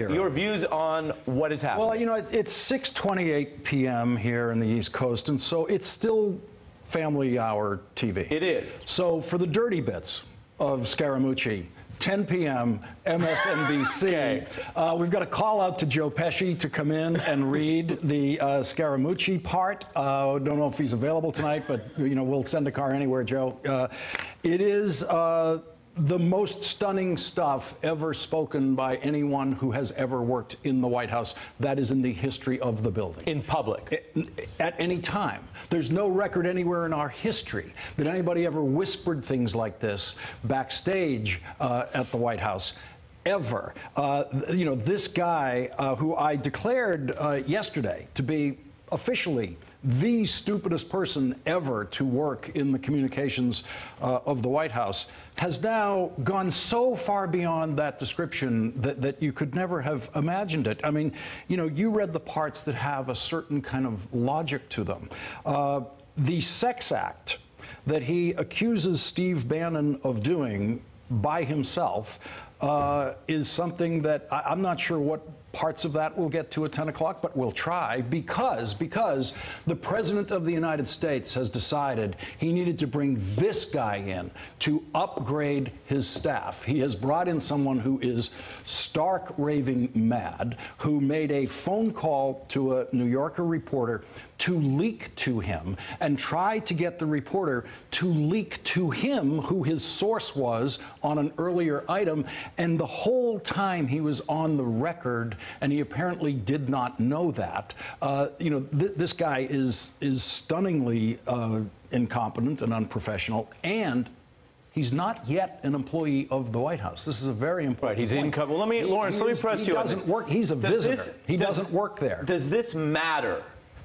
Your views on what is happening? Well, you know, it's 6:28 p.m. here in the East Coast, and so it's still family hour TV. It is. So for the dirty bits of Scaramucci, 10 p.m. MSNBC. Okay. We've got a call out to Joe Pesci to come in and read the Scaramucci part. Don't know if he's available tonight, but you know, we'll send a car anywhere, Joe. It is the most stunning stuff ever spoken by anyone who has ever worked in the White House. That is in the history of the building. In public? At any time. There's no record anywhere in our history that anybody ever whispered things like this backstage at the White House. Ever. You know, this guy who I declared yesterday to be officially the stupidest person ever to work in the communications of the White House has now gone so far beyond that description that you could never have imagined it. I mean, you know, you read the parts that have a certain kind of logic to them. The sex act that he accuses Steve Bannon of doing by himself is something that I'm not sure what parts of that we'll get to at 10 o'clock, but we'll try because the President of the United States has decided he needed to bring this guy in to upgrade his staff. He has brought in someone who is stark raving mad, who made a phone call to a New Yorker reporter to leak to him and try to get the reporter to leak to him who his source was on an earlier item. And the whole time he was on the record, and he apparently did not know that. You know, this guy is stunningly incompetent and unprofessional, and he's not yet an employee of the White House. This is a very important He's point. income. Well, Lawrence, let me press you on this. He's a visitor. He doesn't work there. Does this matter?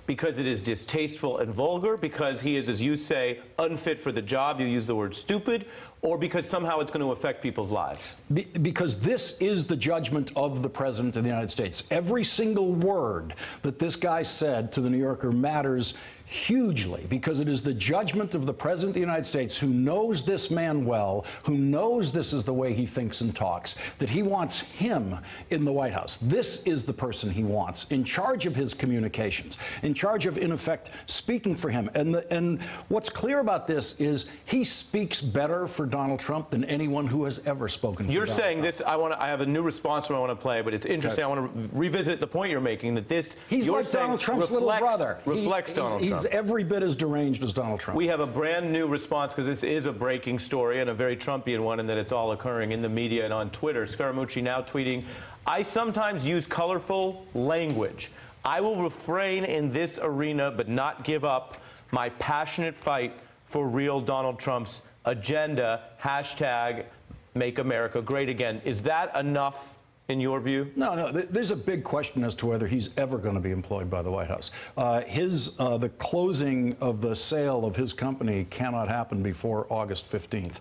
Because it is distasteful and vulgar, because he is, as you say, unfit for the job, you use the word stupid, or because somehow it's going to affect people's lives? Because this is the judgment of the President of the United States. Every single word that this guy said to the New Yorker matters hugely, because it is the judgment of the President of the United States, who knows this man well, who knows this is the way he thinks and talks, that he wants him in the White House. This is the person he wants in charge of his communications, in charge of, in effect, speaking for him. And what's clear about this is he speaks better for Donald Trump than anyone who has ever spoken for You're Donald saying Trump. this, I have a new response I want to play, but it's interesting. Okay. I want to revisit the point you're making, that this, he's you're like saying, Donald Trump's little brother. Reflects Donald Trump. He's every bit as deranged as Donald Trump. We have a brand new response, because this is a breaking story and a very Trumpian one, in that it's all occurring in the media and on Twitter. Scaramucci now tweeting, "I sometimes use colorful language. I will refrain in this arena but not give up my passionate fight for real Donald Trump's agenda. Hashtag Make America Great Again." Is that enough in your view? No. There's a big question as to whether he's ever going to be employed by the White House. The closing of the sale of his company cannot happen before August 15th.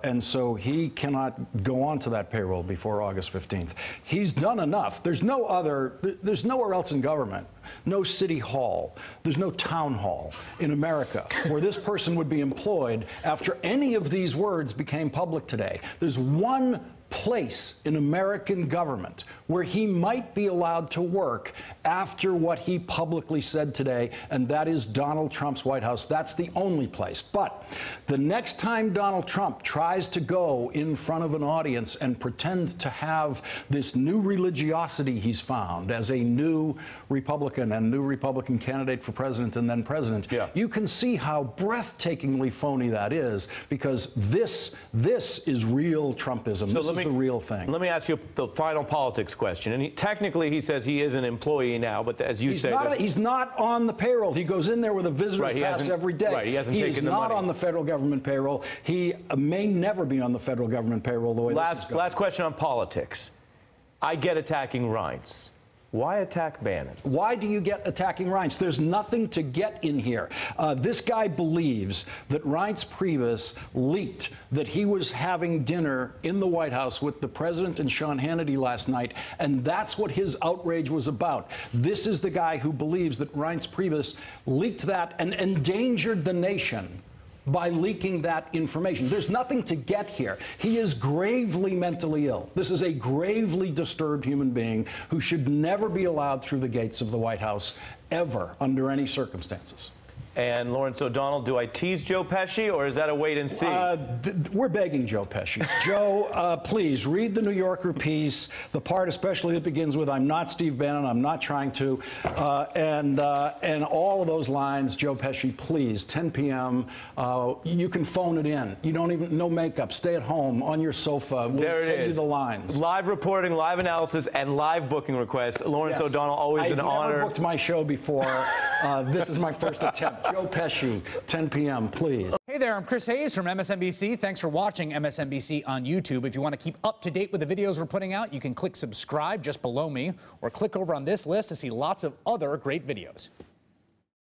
And so he cannot go on to that payroll before August 15th. He's done enough. There's nowhere else in government, no city hall, there's no town hall in America where this person would be employed after any of these words became public today. There's one place in American government where he might be allowed to work after what he publicly said today, and that is Donald Trump's White House. That's the only place. But the next time Donald Trump tries to go in front of an audience and pretend to have this new religiosity he's found as a new Republican and new Republican candidate for president and then president, you can see how breathtakingly phony that is, because this is real Trumpism. So this is the real thing. Let me ask you the final politics question. And technically, he says he is an employee now, but as you say, he's not on the payroll. He goes in there with a visitor's pass every day. Right, he hasn't taken the money. He's not on the federal government payroll. He may never be on the federal government payroll the way this is going. Last question on politics. I get attacking Reince. Why attack Bannon? Why do you get attacking Reince? There's nothing to get in here. This guy believes that Reince Priebus leaked that he was having dinner in the White House with the president and Sean Hannity last night, and that's what his outrage was about. This is the guy who believes that Reince Priebus leaked that and endangered the nation by leaking that information. There's nothing to get here. He is gravely mentally ill. This is a gravely disturbed human being who should never be allowed through the gates of the White House, ever, under any circumstances. And Lawrence O'Donnell, do I tease Joe Pesci, or is that a wait and see? We're begging Joe Pesci. Joe, please read the New Yorker piece, the part especially that begins with "I'm not Steve Bannon, I'm not trying to," and all of those lines. Joe Pesci, please, 10 p.m. You can phone it in. You don't even no makeup. Stay at home on your sofa. We'll send you the lines. Live reporting, live analysis, and live booking requests. Lawrence O'Donnell, always an honor. I've never booked my show before. This is my first attempt. Joe Pesci, 10 p.m., please. Hey there, I'm Chris Hayes from MSNBC. Thanks for watching MSNBC on YouTube. If you want to keep up to date with the videos we're putting out, you can click subscribe just below me, or click over on this list to see lots of other great videos.